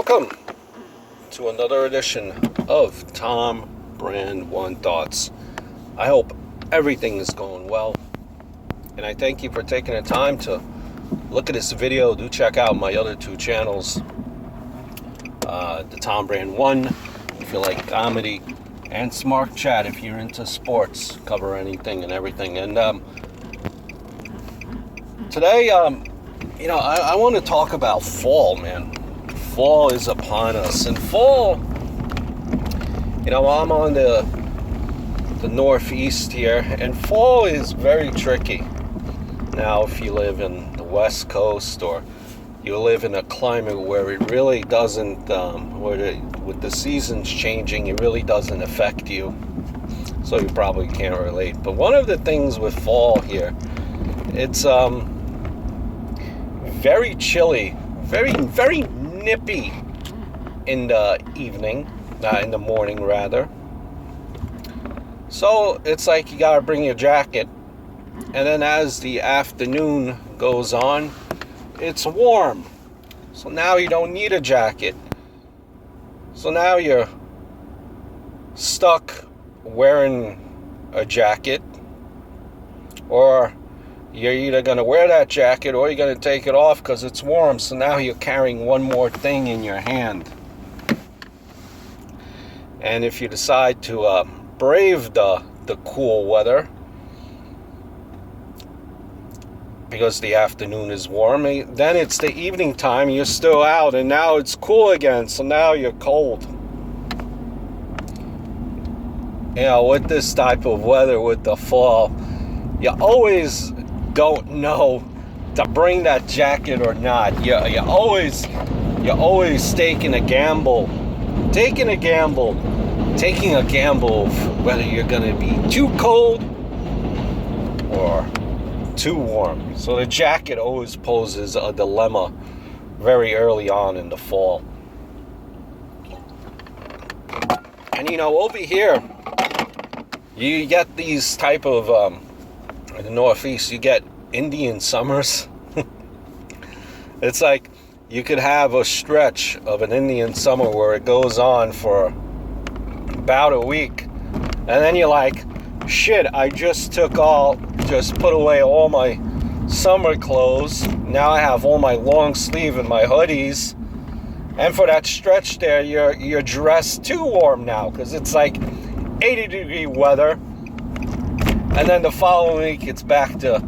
Welcome to another edition of Tom Brand One Thoughts. I hope everything is going well, and I thank you for taking the time to look at this video. Do check out my other two channels, the Tom Brand One if you like comedy, and smarkchat if you're into sports, cover anything and everything. And today, I want to talk about fall, man. Fall is upon us, and fall, I'm on the northeast here, and fall is very tricky. Now, if you live in the West Coast, or you live in a climate where it really doesn't, with the seasons changing, it really doesn't affect you, so you probably can't relate. But one of the things with fall here, it's very chilly, very nippy in the evening, in the morning rather. So it's like you gotta bring your jacket, and then as the afternoon goes on, it's warm. So now you don't need a jacket. So now you're stuck wearing a jacket, or you're either going to wear that jacket or you're going to take it off because it's warm. So now you're carrying one more thing in your hand. And if you decide to brave the cool weather, because the afternoon is warm, then it's the evening time, you're still out, and now it's cool again, so now you're cold. With this type of weather, with the fall, you always don't know to bring that jacket or not. You're always taking a gamble of whether you're going to be too cold or too warm. So the jacket always poses a dilemma very early on in the fall. And over here, you get these type of in the Northeast, you get Indian summers. It's like you could have a stretch of an Indian summer where it goes on for about a week, and then you're like, shit, I just put away all my summer clothes. Now I have all my long sleeve and my hoodies, and for that stretch there, you're dressed too warm now because it's like 80-degree weather. And then the following week, it's back to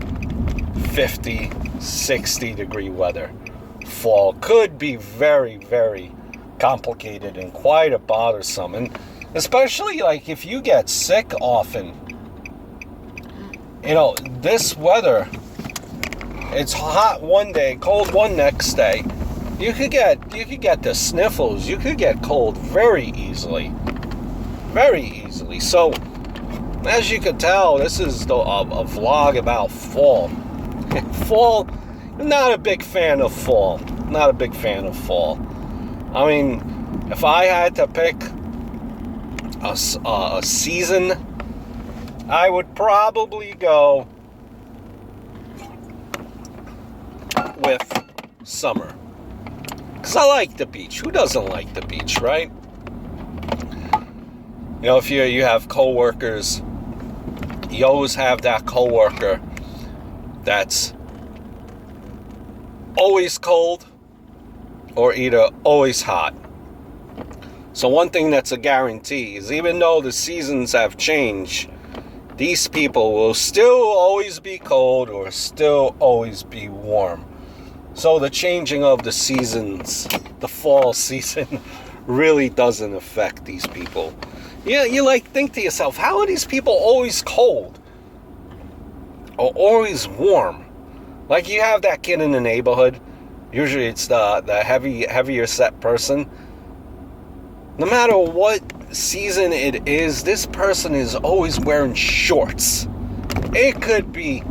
50, 60-degree weather. Fall could be very, very complicated and quite bothersome. And especially like if you get sick often. This weather, it's hot one day, cold one next day. You could get the sniffles. You could get cold very easily. Very easily. So, as you can tell, this is a vlog about fall. Fall, not a big fan of fall. Not a big fan of fall. I mean, if I had to pick a season, I would probably go with summer. Because I like the beach. Who doesn't like the beach, right? If you have coworkers, you always have that coworker that's always cold or either always hot. So one thing that's a guarantee is, even though the seasons have changed, these people will still always be cold or still always be warm. So the changing of the seasons, the fall season, really doesn't affect these people. Yeah, you think to yourself, how are these people always cold or always warm? Like, you have that kid in the neighborhood, usually it's the heavier set person. No matter what season it is, this person is always wearing shorts. It could be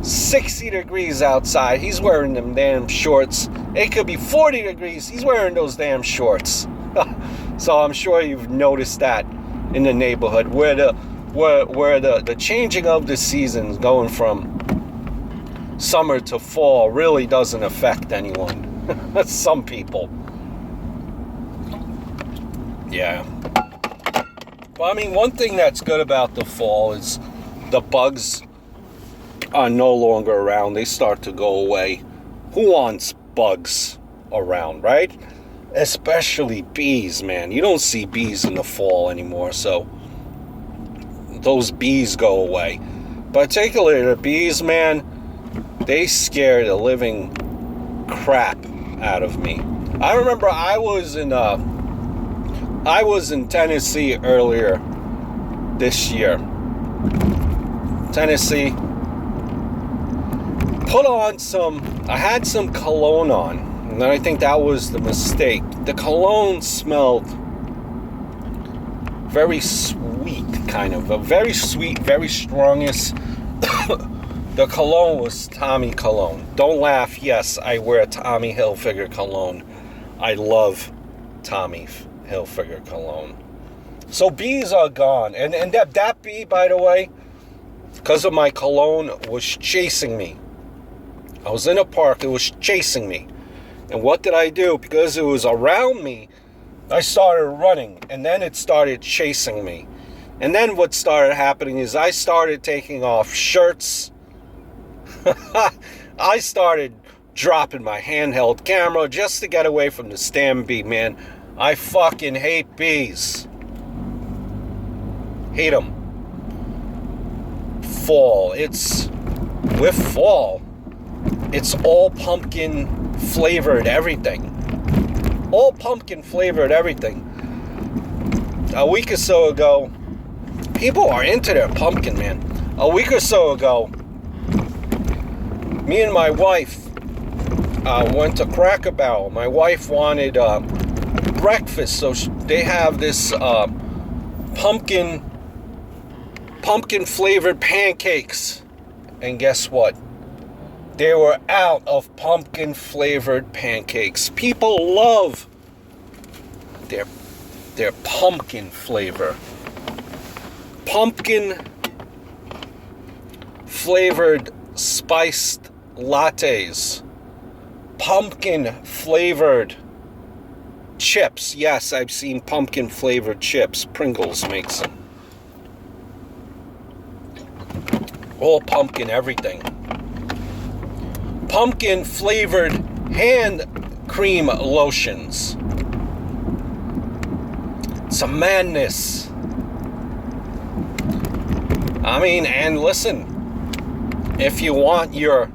60 degrees outside, he's wearing them damn shorts. It could be 40 degrees, he's wearing those damn shorts. So I'm sure you've noticed that in the neighborhood, where the changing of the seasons, going from summer to fall, really doesn't affect anyone. Some people. Yeah. Well, I mean, one thing that's good about the fall is the bugs are no longer around. They start to go away. Who wants bugs around, right? Especially bees, man. You don't see bees in the fall anymore, so those bees go away. Particularly the bees, man, they scare the living crap out of me. I remember I was in Tennessee earlier this year. Tennessee. I had some cologne on, and I think that was the mistake. The cologne smelled very sweet, kind of. A very sweet, very strongest. The cologne was Tommy cologne. Don't laugh. Yes, I wear Tommy Hilfiger cologne. I love Tommy Hilfiger cologne. So bees are gone. And that bee, by the way, because of my cologne, was chasing me. I was in a park, it was chasing me. And what did I do? Because it was around me, I started running, and then it started chasing me. And then what started happening is I started taking off shirts. I started dropping my handheld camera just to get away from the stem bee, man. I fucking hate bees. Hate them. Fall. With fall, it's all pumpkin flavored everything. All pumpkin flavored everything. A week or so ago, people are into their pumpkin, man. A week or so ago, me and my wife went to Cracker Barrel. My wife wanted breakfast, so they have this pumpkin flavored pancakes. And guess what? They were out of pumpkin flavored pancakes. People love their pumpkin flavor. Pumpkin flavored spiced lattes. Pumpkin flavored chips. Yes, I've seen pumpkin flavored chips. Pringles makes them. All pumpkin everything. Pumpkin flavored hand cream lotions. It's a madness. I mean, and listen, if you want your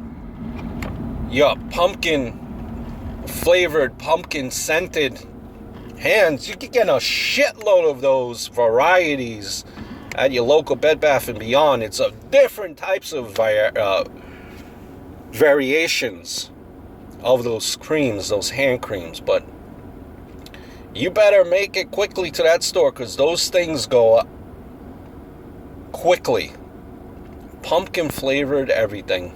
pumpkin flavored, pumpkin scented hands, you can get a shitload of those varieties at your local Bed Bath & Beyond. It's a different types of variations of those creams, those hand creams. But you better make it quickly to that store, because those things go up quickly. Pumpkin flavored everything.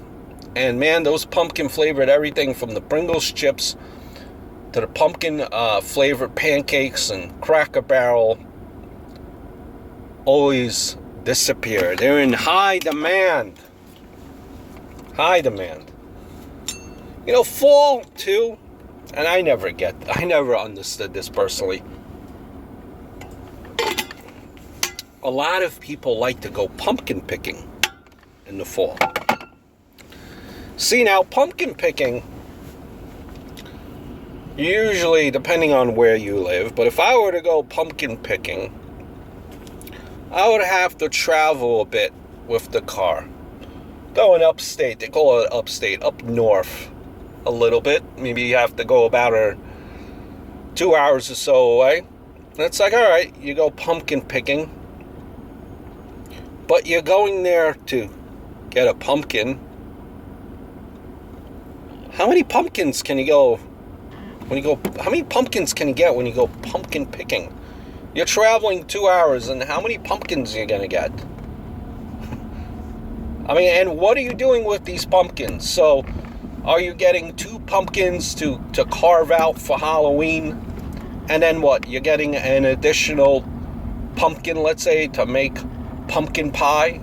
And man, those pumpkin flavored everything, from the Pringles chips to the pumpkin flavored pancakes and Cracker Barrel, always disappear. They're in high demand. High demand. You know, fall too, and I never understood this personally. A lot of people like to go pumpkin picking in the fall. See, now, pumpkin picking, usually, depending on where you live, but if I were to go pumpkin picking, I would have to travel a bit with the car. Going upstate, they call it upstate, up north a little bit. Maybe you have to go about 2 hours or so away. And it's like, all right, you go pumpkin picking, but you're going there to get a pumpkin. How many pumpkins can you go how many pumpkins can you get when you go pumpkin picking? You're traveling 2 hours, and how many pumpkins are you gonna get? I mean, and what are you doing with these pumpkins? So, are you getting 2 pumpkins to carve out for Halloween? And then what? You're getting an additional pumpkin, let's say, to make pumpkin pie?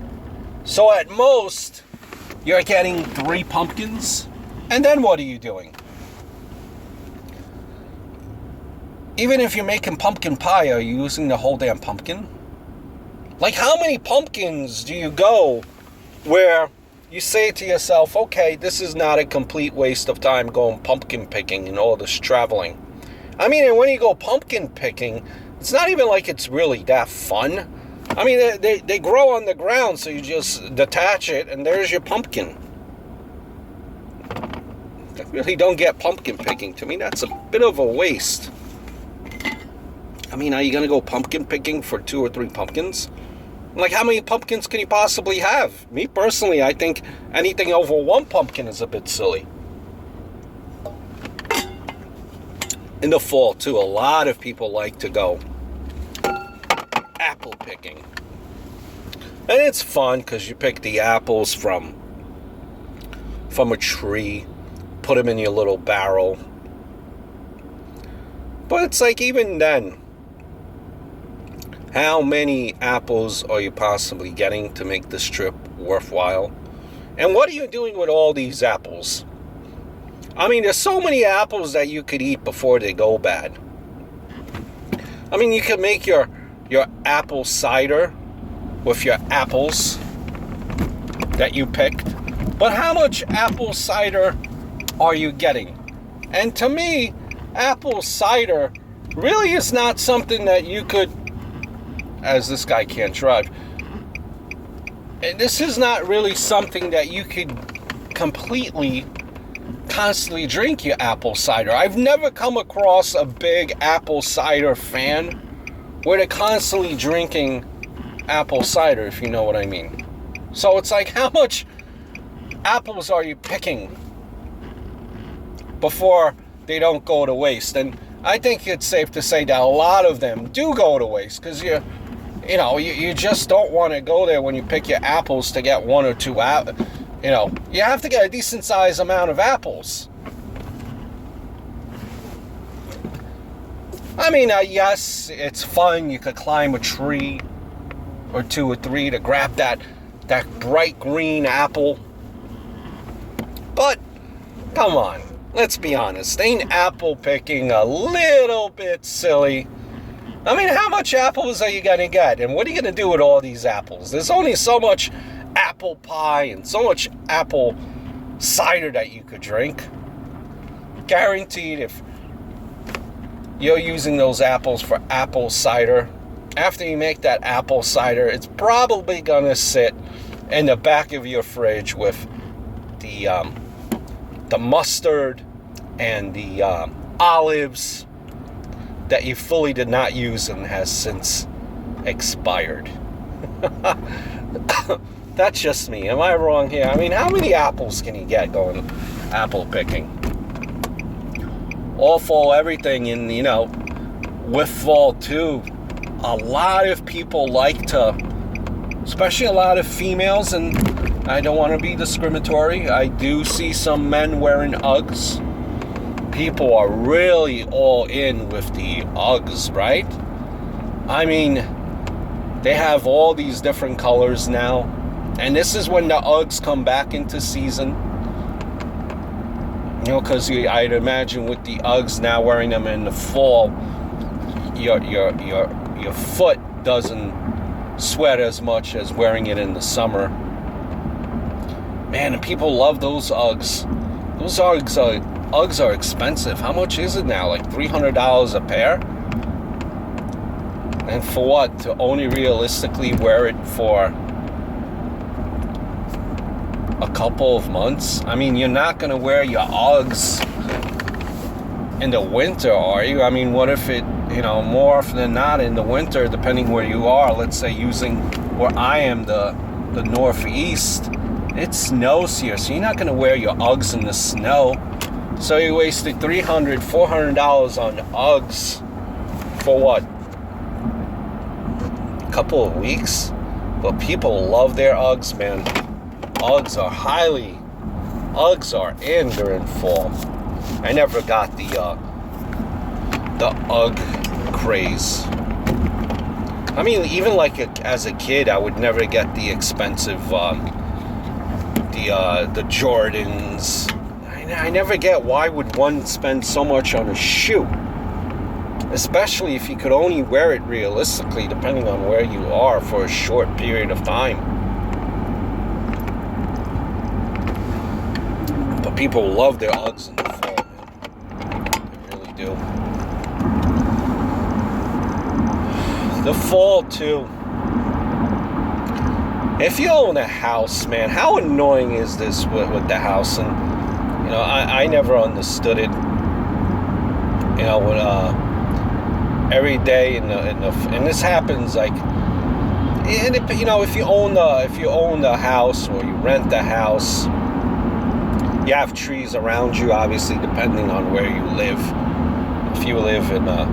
So at most, you're getting 3 pumpkins? And then what are you doing? even if you're making pumpkin pie, are you using the whole damn pumpkin? Like, how many pumpkins do you go where you say to yourself, okay, this is not a complete waste of time going pumpkin picking and all this traveling. I mean, and when you go pumpkin picking, it's not even like it's really that fun. I mean, they grow on the ground, so you just detach it, and there's your pumpkin. I really don't get pumpkin picking. To me, that's a bit of a waste. I mean, are you going to go pumpkin picking for 2 or 3 pumpkins? Like, how many pumpkins can you possibly have? Me, personally, I think anything over 1 pumpkin is a bit silly. In the fall, too, a lot of people like to go apple picking. And it's fun because you pick the apples from a tree, put them in your little barrel. But it's like, even then, how many apples are you possibly getting to make this trip worthwhile? And what are you doing with all these apples? I mean, there's so many apples that you could eat before they go bad. I mean, you could make your apple cider with your apples that you picked. But how much apple cider are you getting? And to me, apple cider really is not something that you could, as this guy can't drive, this is not really something that you could constantly drink your apple cider. I've never come across a big apple cider fan where they're constantly drinking apple cider, if you know what I mean. So it's like, how much apples are you picking before they don't go to waste? And I think it's safe to say that a lot of them do go to waste, because you just don't want to go there when you pick your apples to get 1 or 2 apples. You have to get a decent sized amount of apples. I mean, yes, it's fun. You could climb a tree or 2 or 3 to grab that bright green apple. But, come on, let's be honest. Ain't apple picking a little bit silly? I mean, how much apples are you going to get? And what are you going to do with all these apples? There's only so much apple pie and so much apple cider that you could drink. Guaranteed, if you're using those apples for apple cider, after you make that apple cider, it's probably going to sit in the back of your fridge with the mustard and the olives that you fully did not use and has since expired. That's just me. Am I wrong here? I mean, how many apples can you get going apple picking? All fall, everything, and with fall too, a lot of people like to, especially a lot of females, and I don't want to be discriminatory, I do see some men wearing Uggs. People are really all in with the Uggs, right? I mean, they have all these different colors now. And this is when the Uggs come back into season. Because I'd imagine with the Uggs now, wearing them in the fall, your foot doesn't sweat as much as wearing it in the summer. Man, and people love those Uggs. Those Uggs are expensive. How much is it now? Like $300 a pair? And for what? To only realistically wear it for a couple of months? I mean, you're not going to wear your Uggs in the winter, are you? I mean, what if it, more often than not in the winter, depending where you are, let's say using where I am, the Northeast, it snows here, so you're not going to wear your Uggs in the snow. So you wasted $300, $400 on Uggs for what? A couple of weeks? But people love their Uggs, man. Uggs are in during fall. I never got the Ugg craze. I mean, even as a kid, I would never get the expensive the Jordans. I never get, why would one spend so much on a shoe? especially if you could only wear it realistically, depending on where you are, for a short period of time. But people love their Uggs in the fall, man. They really do. The fall, too. If you own a house, man, how annoying is this with the house? And, you know, I never understood it. You know, when, every day and this happens, like, and it, you know, if you own the house or you rent the house, you have trees around you, obviously, depending on where you live. If you live in a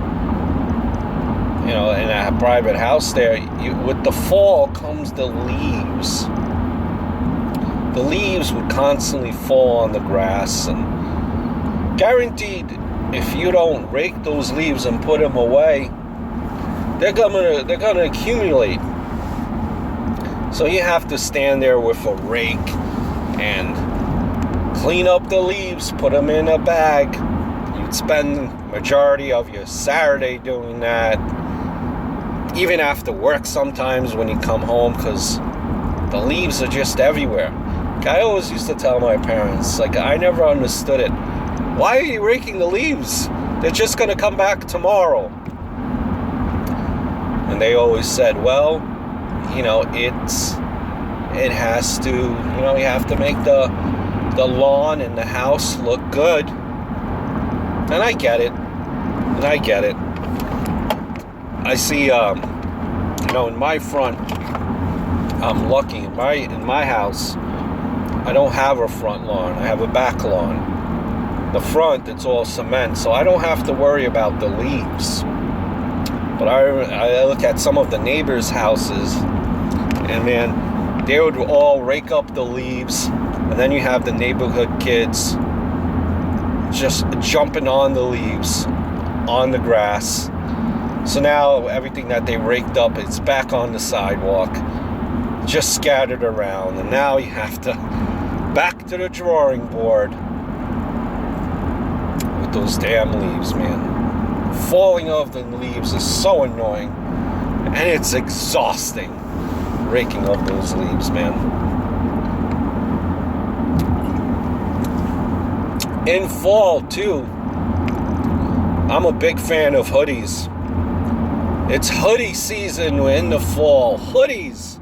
private house, there, with the fall comes the leaves. The leaves would constantly fall on the grass, and guaranteed, if you don't rake those leaves and put them away, they're gonna accumulate. So you have to stand there with a rake and clean up the leaves, put them in a bag. You'd spend majority of your Saturday doing that, even after work sometimes when you come home, because the leaves are just everywhere. I always used to tell my parents, like, I never understood it. Why are you raking the leaves? They're just going to come back tomorrow. And they always said, well, you know, it has to, you know, you have to make the lawn and the house look good. And I get it. I see, you know, in my front, I'm lucky. In my house, I don't have a front lawn. I have a back lawn. The front, it's all cement, so I don't have to worry about the leaves. But I look at some of the neighbors' houses, and man, they would all rake up the leaves, and then you have the neighborhood kids just jumping on the leaves, on the grass. So now everything that they raked up, it's back on the sidewalk, just scattered around, and now you have to back to the drawing board. Those damn leaves, man. Falling off the leaves is so annoying, and it's exhausting, raking up those leaves, man. In fall, too, I'm a big fan of hoodies. It's hoodie season in the fall. Hoodies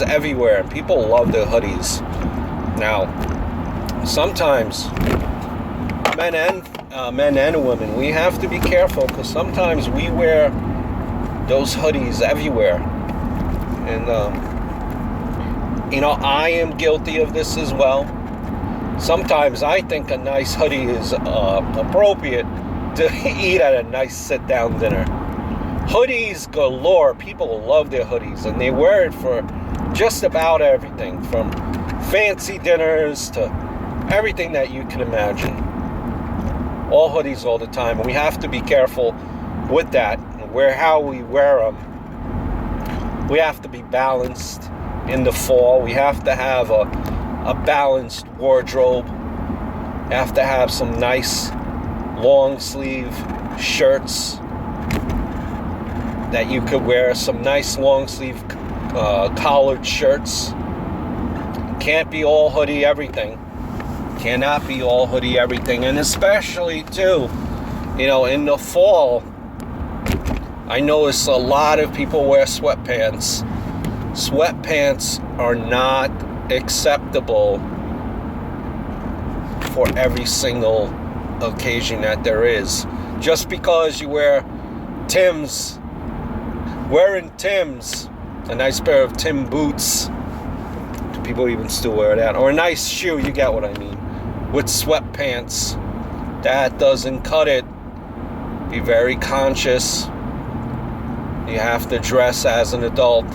everywhere. People love their hoodies. Now, sometimes men and women, we have to be careful, because sometimes we wear those hoodies everywhere. And you know, I am guilty of this as well. Sometimes I think a nice hoodie is appropriate to eat at a nice sit-down dinner. Hoodies galore. People love their hoodies, and they wear it for just about everything, from fancy dinners to everything that you can imagine. All hoodies all the time, and we have to be careful with that, how we wear them. We have to be balanced in the fall. We have to have a balanced wardrobe. You have to have some nice long sleeve shirts that you could wear, some nice long sleeve collared shirts. Can't be all hoodie everything. Cannot be all hoodie everything. And especially too, you know, in the fall, I notice a lot of people wear sweatpants. Sweatpants are not acceptable for every single occasion that there is. Just because you wear Timbs, wearing Timbs, a nice pair of Tim boots, do people even still wear that? Or a nice shoe, you get what I mean, with sweatpants, that doesn't cut it. Be very conscious. You have to dress as an adult.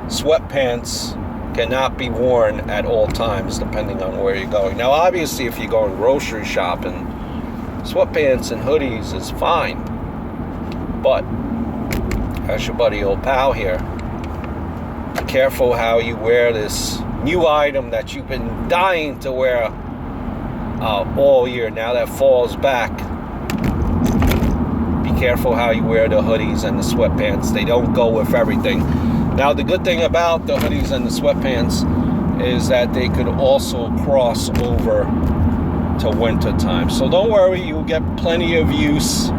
Sweatpants cannot be worn at all times, depending on where you're going. Now, obviously, if you're going grocery shopping, sweatpants and hoodies is fine. But, as your buddy old pal here, be careful how you wear this new item that you've been dying to wear all year. Now that fall's back, be careful how you wear the hoodies and the sweatpants. They don't go with everything. Now, the good thing about the hoodies and the sweatpants is that they could also cross over to winter time. So don't worry, you'll get plenty of use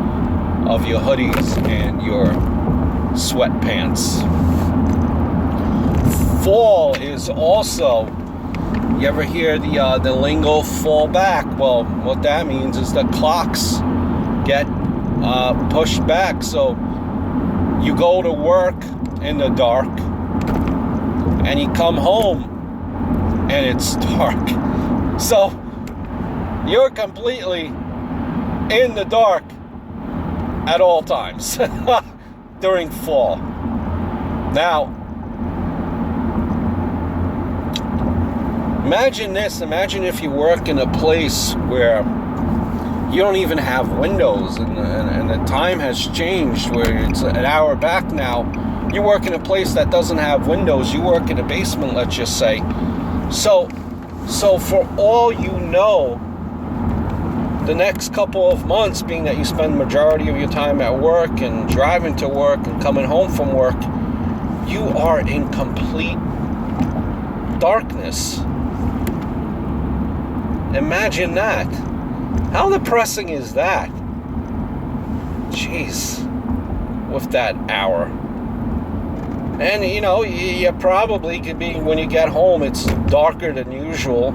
of your hoodies and your sweatpants. Fall is also, you ever hear the lingo fall back? Well, what that means is the clocks get pushed back. So you go to work in the dark and you come home and it's dark. So you're completely in the dark at all times during fall. Now, imagine this. Imagine if you work in a place where you don't even have windows and the time has changed, where it's an hour back now. You work in a place that doesn't have windows. You work in a basement, let's just say. So for all you know, the next couple of months, being that you spend the majority of your time at work and driving to work and coming home from work, you are in complete darkness. Imagine that. How depressing is that? Jeez. With that hour. And, you know, you probably could be, when you get home, it's darker than usual.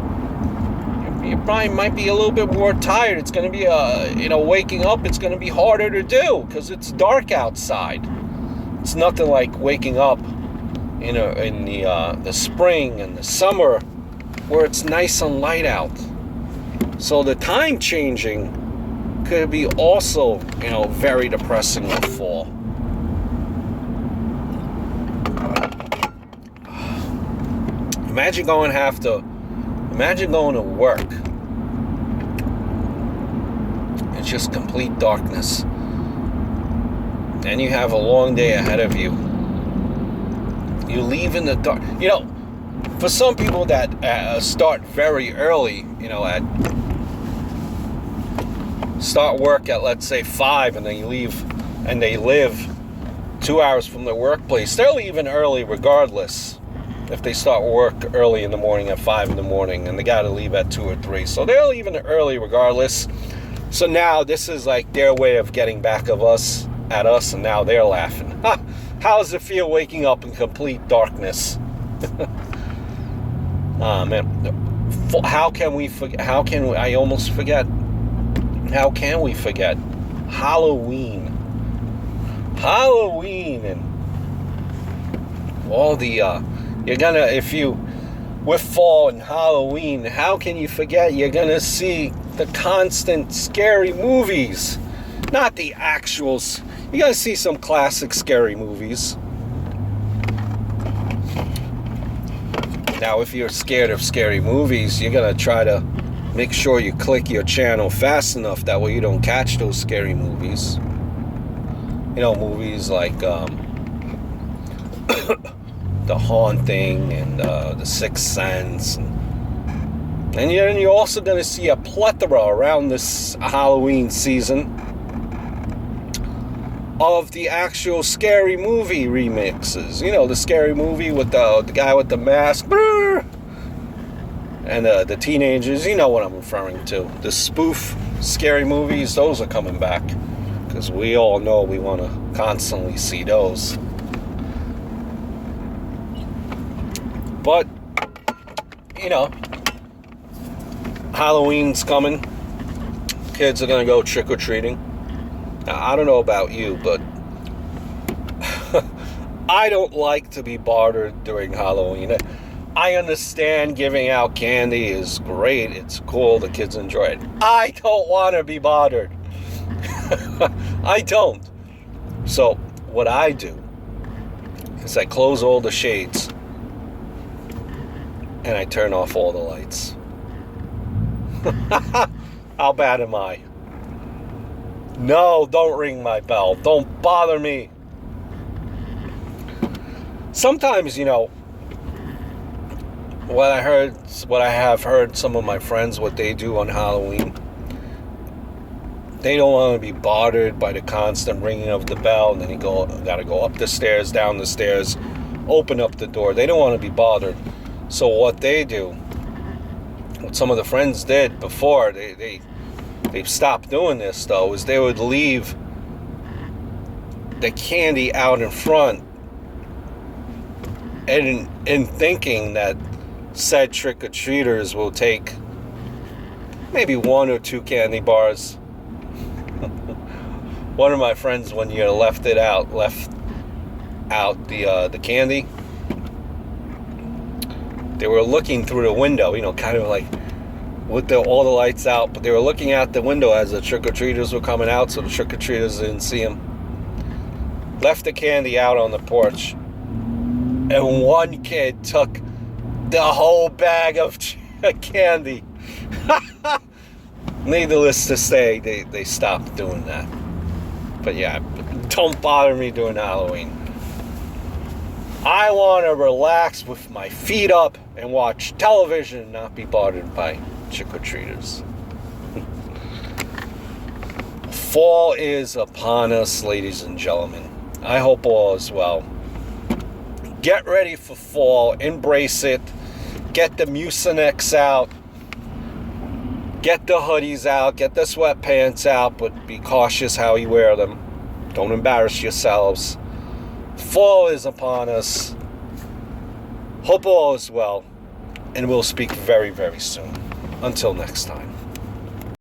You probably might be a little bit more tired. It's going to be, waking up, it's going to be harder to do because it's dark outside. It's nothing like waking up, in the spring and the summer where it's nice and light out. So the time changing could be also, very depressing in the fall. Imagine going to work. It's just complete darkness. And you have a long day ahead of you. You leave in the dark. For some people that start very early, start work at, let's say, 5, and they live 2 hours from their workplace, they're leaving early regardless. If they start work early in the morning at 5 in the morning, and they got to leave at 2 or 3. So they're leaving early regardless. So now this is like their way of getting back at us, and now they're laughing. How does it feel waking up in complete darkness? Man. How can we forget? I almost forget. How can we forget? Halloween and all the, with fall and Halloween, how can you forget? You're gonna see the constant scary movies, not the actuals. You're gonna see some classic scary movies. Now, if you're scared of scary movies, you're gonna try to make sure you click your channel fast enough, that way you don't catch those scary movies. Movies like The Haunting and The Sixth Sense. And you're also going to see a plethora around this Halloween season of the actual scary movie remixes. The scary movie with the guy with the mask. And the teenagers, you know what I'm referring to. The spoof scary movies, those are coming back. Because we all know we want to constantly see those. But, Halloween's coming. Kids are going to go trick-or-treating. Now, I don't know about you, but I don't like to be bothered during Halloween. I understand giving out candy is great. It's cool. The kids enjoy it. I don't want to be bothered. I don't. So what I do is I close all the shades and I turn off all the lights. How bad am I? No, don't ring my bell. Don't bother me. Sometimes, what I have heard some of my friends, what they do on Halloween, They don't want to be bothered by the constant ringing of the bell, and then you gotta go up the stairs, down the stairs, open up the door. They don't want to be bothered. So what they do, what some of the friends did before they've stopped doing this though, is they would leave the candy out in front, and in thinking that said trick-or-treaters will take maybe 1 or 2 candy bars. One of my friends one year left out the candy. They were looking through the window, kind of like with all the lights out, but they were looking out the window as the trick-or-treaters were coming out, so the trick-or-treaters didn't see them. Left the candy out on the porch, and one kid took the whole bag of candy. Needless to say, they stopped doing that. But yeah, don't bother me during Halloween. I want to relax with my feet up and watch television and not be bothered by trick-or-treaters. Fall is upon us, ladies and gentlemen. I hope all is well. Get ready for fall. Embrace it. Get the Mucinex out. Get the hoodies out. Get the sweatpants out. But be cautious how you wear them. Don't embarrass yourselves. Fall is upon us. Hope all is well. And we'll speak very, very soon. Until next time.